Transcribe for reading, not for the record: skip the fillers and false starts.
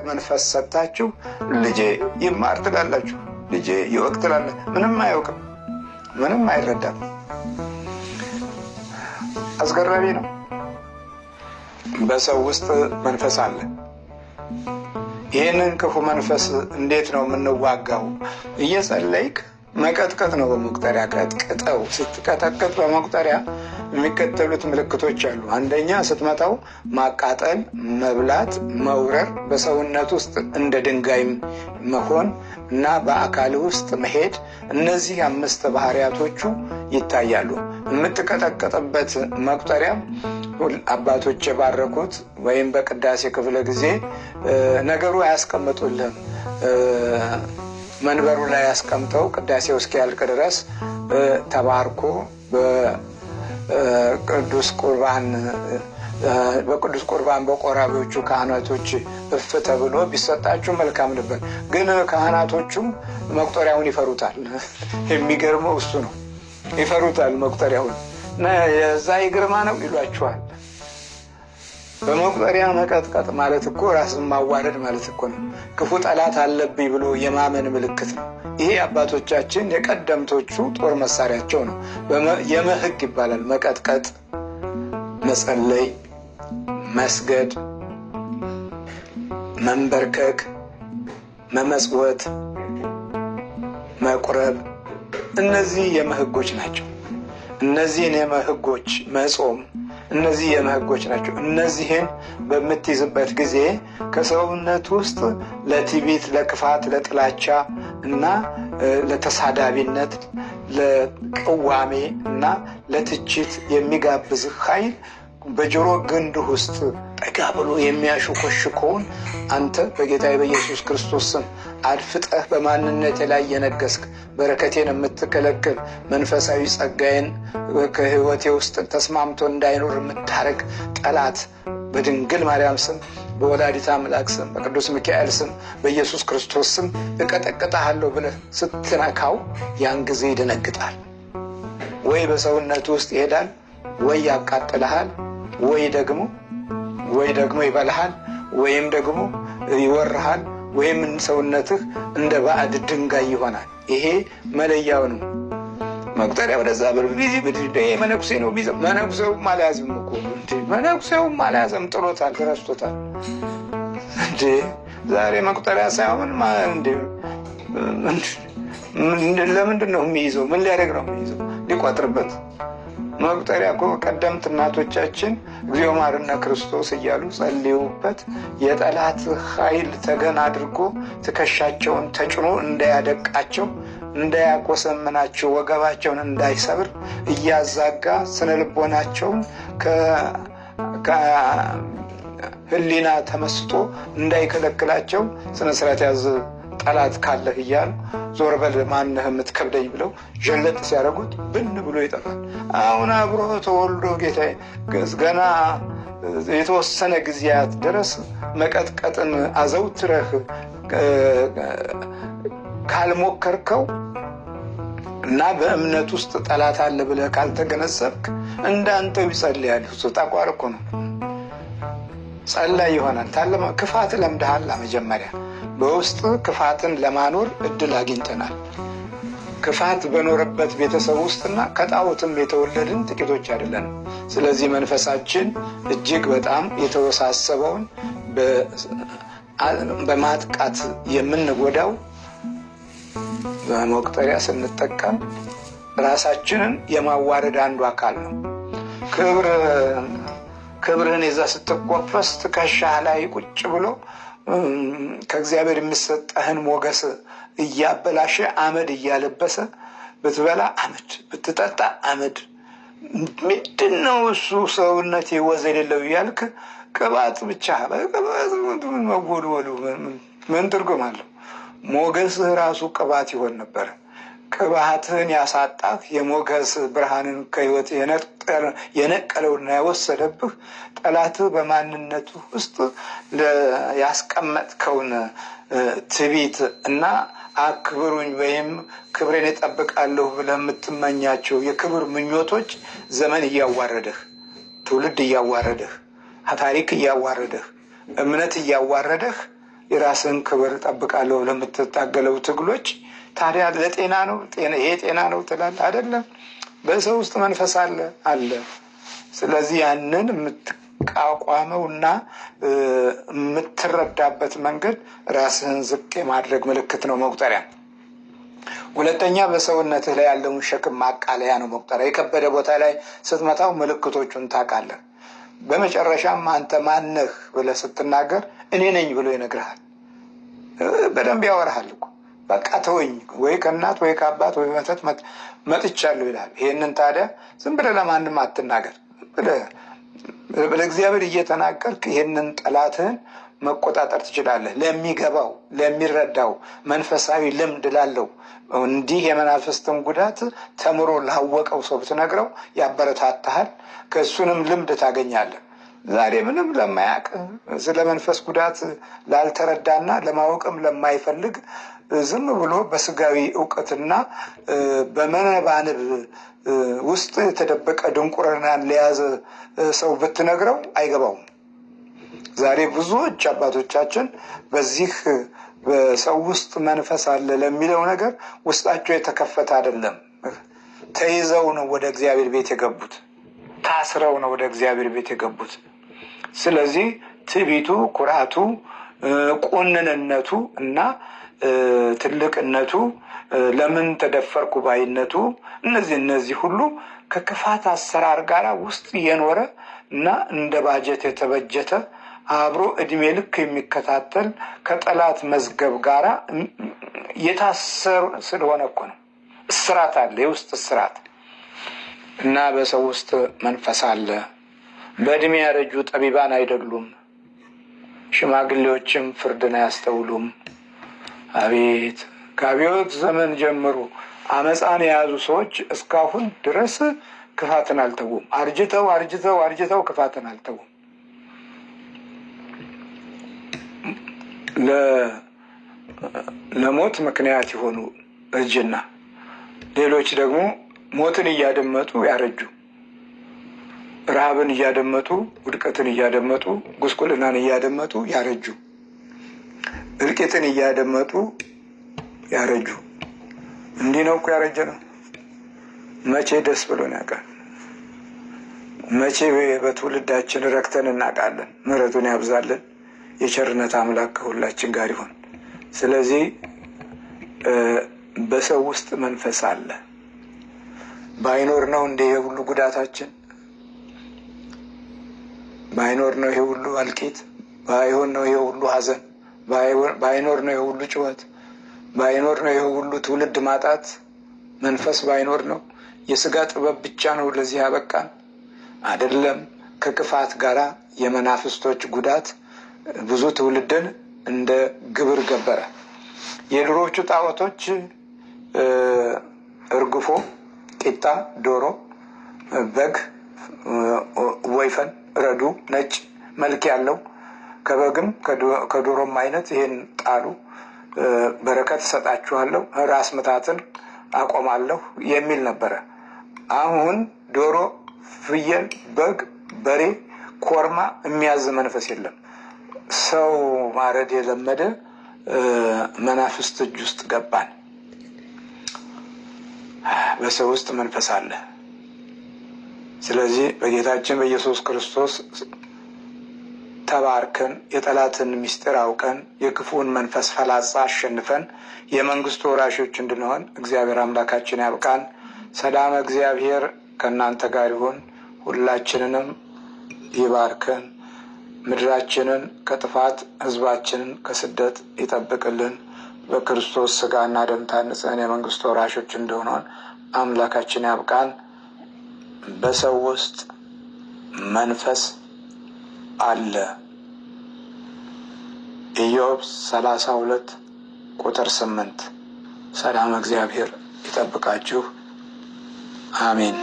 መንፈስ ሰጥታችሁ ልጄ ይማር ትላላችሁ፣ ልጄ ይወቅ ትላላችሁ። ምንም አያውቅም፣ ምንም አይረዳም። አስገራሚ ነው። በሰው ውስጥ መንፈስ አለ። ይህንን ክፉ መንፈስ እንዴት ነው የምንዋጋው? እየጸለይክ መቀጥቀጥ ነው። በመቁጠሪያ ቀጥቅጠው። ስትቀጠቅጥ በመቁጠሪያ የሚከተሉት ምልክቶች አሉ። አንደኛ ስትመታው ማቃጠል፣ መብላት፣ መውረር፣ በሰውነት ውስጥ እንደ ድንጋይ መሆን እና በአካል ውስጥ መሄድ፣ እነዚህ 5 ባህሪያቶቹ ይታያሉ። የምትቀጠቀጥበት መቁጠሪያ አባቶች የባረኩት ወይም በቅዳሴ ክፍለ ጊዜ ነገሩ አያስቀምጡልህም። መንበሩ ላይ ያስቀምጠው ቅዳሴው እስኪያልቅ ድረስ ተባርኮ በቅዱስ ቁርባን በቆራቢዎቹ ካህናቶች እፍ ተብሎ ቢሰጣችሁ መልካም ነበር። ግን ካህናቶቹም መቁጠሪያውን ይፈሩታል። የሚገርመው እሱ ነው። ይፈሩታል መቁጠሪያውን እና የዛ ግርማ ነው ይሏቸዋል። በመቁጠሪያ መቀጥቀጥ ማለት እኮ ራስን ማዋረድ ማለት እኮ ነው። ክፉ ጠላት አለብኝ ብሎ የማመን ምልክት ነው። ይሄ አባቶቻችን የቀደምቶቹ ጦር መሳሪያቸው ነው። የመህግ ይባላል። መቀጥቀጥ፣ መጸለይ፣ መስገድ፣ መንበርከክ፣ መመጽወት፣ መቁረብ፣ እነዚህ የመህጎች ናቸው። እነዚህን የመህጎች መጾም፣ እነዚህ የመህጎች ናቸው። እነዚህን በምትይዝበት ጊዜ ከሰውነት ውስጥ ለትዕቢት፣ ለክፋት፣ ለጥላቻ እና ለተሳዳቢነት፣ ለቅዋሜ እና ለትችት የሚጋብዝህ ኃይል በጆሮ ግንድ ውስጥ ጠጋ ብሎ የሚያሾኮሽከውን አንተ በጌታዬ በኢየሱስ ክርስቶስ ስም አድፍጠህ በማንነቴ ላይ የነገስክ በረከቴን የምትከለክል መንፈሳዊ ጸጋዬን ከህይወቴ ውስጥ ተስማምቶ እንዳይኖር የምታረግ ጠላት በድንግል ማርያም ስም፣ በወላዲተ አምላክ ስም፣ በቅዱስ ሚካኤል ስም፣ በኢየሱስ ክርስቶስ ስም እቀጠቅጥሃለሁ ብለህ ስትነካው ያን ጊዜ ይደነግጣል። ወይ በሰውነቱ ውስጥ ይሄዳል፣ ወይ ያቃጥልሃል፣ ወይ ደግሞ ይበልሃል፣ ወይም ደግሞ ይወርሃል፣ ወይም ሰውነትህ እንደ ባዕድ ድንጋይ ይሆናል። ይሄ መለያው ነው። መቁጠሪያ ወደዛ መነኩሴ ነው ቢዘው መነኩሴውም አልያዝም እኮ መነኩሴውም አልያዘም፣ ጥሎታል፣ ረስቶታል። ዛሬ መቁጠሪያ ሳይሆን ለምንድን ነው የሚይዘው? ምን ሊያደርግ ነው የሚይዘው? ሊቆጥርበት። መቁጠሪያ እኮ ቀደምት እናቶቻችን እግዚኦ መሐረነ ክርስቶስ እያሉ ጸልዩበት የጠላት ኃይል ተገን አድርጎ ትከሻቸውን ተጭኖ እንዳያደቃቸው፣ እንዳያቆሰምናቸው፣ ወገባቸውን እንዳይሰብር እያዛጋ ስነልቦናቸውን ከህሊና ተመስጦ እንዳይከለክላቸው ስነስርዓት ያዝ ጠላት ካለህ እያሉ ዞር በል ማነህ የምትከብደኝ ብለው ጀለጥ ሲያደርጉት ብን ብሎ ይጠፋል። አሁን አብሮ ተወልዶ ጌታዬ ገና የተወሰነ ጊዜያት ድረስ መቀጥቀጥን አዘውትረህ ካልሞከርከው እና በእምነት ውስጥ ጠላት አለ ብለህ ካልተገነዘብክ እንዳንተው ይጸልያል። ጠቋር እኮ ነው። ጸላይ ይሆናል። ክፋት ለምደሃል። መጀመሪያ በውስጥ ክፋትን ለማኖር እድል አግኝተናል። ክፋት በኖረበት ቤተሰብ ውስጥና ከጣዖትም የተወለድን ጥቂቶች አይደለንም። ስለዚህ መንፈሳችን እጅግ በጣም የተወሳሰበውን በማጥቃት የምንጎዳው በመቁጠሪያ ስንጠቀም ራሳችንን የማዋረድ አንዱ አካል ነው። ክብርህን ይዘህ ስትቆፈስ ትከሻህ ላይ ቁጭ ብሎ ከእግዚአብሔር የሚሰጠህን ሞገስ እያበላሸ አመድ እያለበሰ ብትበላ አመድ፣ ብትጠጣ አመድ፣ ምንድን ነው እሱ ሰውነት ወዝ የሌለው እያልክ ቅባት ብቻ መጎድወሉ ምን ትርጉም አለው? ሞገስህ ራሱ ቅባት ይሆን ነበር። ቅባትህን ያሳጣህ የሞገስ ብርሃንን ከህይወት የነቀለውና ያወሰደብህ ጠላትህ በማንነቱ ውስጥ ያስቀመጥከውን ትዕቢት እና አክብሩኝ ወይም ክብሬን እጠብቃለሁ ብለህ የምትመኛቸው የክብር ምኞቶች ዘመን እያዋረደህ፣ ትውልድ እያዋረደህ፣ ታሪክ እያዋረደህ፣ እምነት እያዋረደህ የራስን ክብር ጠብቃለሁ ለምትታገለው ትግሎች ታዲያ ለጤና ነው ይሄ ጤና ነው ትላለህ አይደለም። በሰው ውስጥ መንፈስ አለ። ስለዚህ ያንን የምትቋቋመውና የምትረዳበት መንገድ ራስህን ዝቅ የማድረግ ምልክት ነው መቁጠሪያ። ሁለተኛ በሰውነትህ ላይ ያለውን ሸክም ማቃለያ ነው መቁጠሪያ። የከበደ ቦታ ላይ ስትመታው ምልክቶቹን ታውቃለህ። በመጨረሻም አንተ ማነህ ብለህ ስትናገር እኔ ነኝ ብሎ ይነግርሃል። በደንብ ያወራሃል እኮ በቃ ተወኝ፣ ወይ ከእናት ወይ ከአባት ወይ መተት መጥቻለሁ ይላል። ይሄንን ታዲያ ዝም ብለህ ለማንም አትናገር። ለእግዚአብሔር እየተናገርክ ይሄንን ጠላትህን መቆጣጠር ትችላለህ። ለሚገባው ለሚረዳው መንፈሳዊ ልምድ ላለው እንዲህ የመናፍስትን ጉዳት ተምሮ ላወቀው ሰው ብትነግረው ያበረታታሃል። ከእሱንም ልምድ ታገኛለህ። ዛሬ ምንም ለማያውቅ ስለ መንፈስ ጉዳት ላልተረዳና ለማወቅም ለማይፈልግ ዝም ብሎ በስጋዊ እውቀትና በመነባንብ ውስጥ የተደበቀ ድንቁርናን ለያዘ ሰው ብትነግረው አይገባውም። ዛሬ ብዙዎች አባቶቻችን በዚህ በሰው ውስጥ መንፈስ አለ ለሚለው ነገር ውስጣቸው የተከፈተ አይደለም። ተይዘው ነው ወደ እግዚአብሔር ቤት የገቡት፣ ታስረው ነው ወደ እግዚአብሔር ቤት የገቡት። ስለዚህ ትዕቢቱ፣ ኩራቱ፣ ቁንንነቱ እና ትልቅነቱ፣ ለምን ተደፈርኩ ባይነቱ እነዚህ ሁሉ ከክፋት አሰራር ጋር ውስጥ እየኖረ እና እንደ ባጀት የተበጀተ አብሮ እድሜ ልክ የሚከታተል ከጠላት መዝገብ ጋር የታሰሩ ስለሆነ እኮ ነው። እስራት አለ፣ የውስጥ እስራት እና በሰው ውስጥ መንፈስ አለ። በእድሜ ያረጁ ጠቢባን አይደሉም፣ ሽማግሌዎችም ፍርድን አያስተውሉም። አቤት ከአብዮት ዘመን ጀምሮ አመፃን የያዙ ሰዎች እስካሁን ድረስ ክፋትን አልተውም። አርጅተው ክፋትን አልተውም። ለሞት ምክንያት የሆኑ እርጅና፣ ሌሎች ደግሞ ሞትን እያደመጡ ያረጁ፣ ረሃብን እያደመጡ፣ ውድቀትን እያደመጡ፣ ጉስቁልናን እያደመጡ ያረጁ፣ እልቂትን እያደመጡ ያረጁ። እንዲህ ነው እኮ ያረጀ ነው። መቼ ደስ ብሎን ያውቃል? መቼ በትውልዳችን ረክተን እናውቃለን? ምሕረቱን ያብዛልን። የቸርነት አምላክ ከሁላችን ጋር ይሁን። ስለዚህ በሰው ውስጥ መንፈስ አለ። ባይኖር ነው እንደ ይሄ ሁሉ ጉዳታችን? ባይኖር ነው ይሄ ሁሉ አልቂት? ባይሆን ነው ይሄ ሁሉ ሐዘን? ባይኖር ነው ይሄ ሁሉ ጩኸት? ባይኖር ነው ይሄ ሁሉ ትውልድ ማጣት? መንፈስ ባይኖር ነው? የስጋ ጥበብ ብቻ ነው ለዚህ ያበቃን? አይደለም። ከክፋት ጋራ የመናፍስቶች ጉዳት ብዙ ትውልድን እንደ ግብር ገበረ። የድሮዎቹ ጣዖቶች እርግፎ፣ ቂጣ፣ ዶሮ፣ በግ፣ ወይፈን፣ ረዱ፣ ነጭ መልክ ያለው ከበግም ከዶሮም አይነት ይሄን ጣሉ፣ በረከት እሰጣችኋለሁ፣ ራስ ምታትን አቆማለሁ የሚል ነበረ። አሁን ዶሮ፣ ፍየል፣ በግ፣ በሬ፣ ኮርማ የሚያዝ መንፈስ የለም። ሰው ማረድ የለመደ መናፍስት እጅ ውስጥ ገባን። በሰው ውስጥ መንፈስ አለ። ስለዚህ በጌታችን በኢየሱስ ክርስቶስ ተባርከን የጠላትን ምስጢር አውቀን የክፉውን መንፈስ ፈላጻ አሸንፈን የመንግስቱ ወራሾች እንድንሆን እግዚአብሔር አምላካችን ያብቃን። ሰላም እግዚአብሔር ከእናንተ ጋር ይሁን። ሁላችንንም ይባርከን። ምድራችንን ከጥፋት ሕዝባችንን ከስደት ይጠብቅልን። በክርስቶስ ስጋና ደም ታንጸን የመንግስቱ ወራሾች እንደሆነን አምላካችን ያብቃን። በሰው ውስጥ መንፈስ አለ። ኢዮብ 32:8 ሰላም እግዚአብሔር ይጠብቃችሁ። አሜን።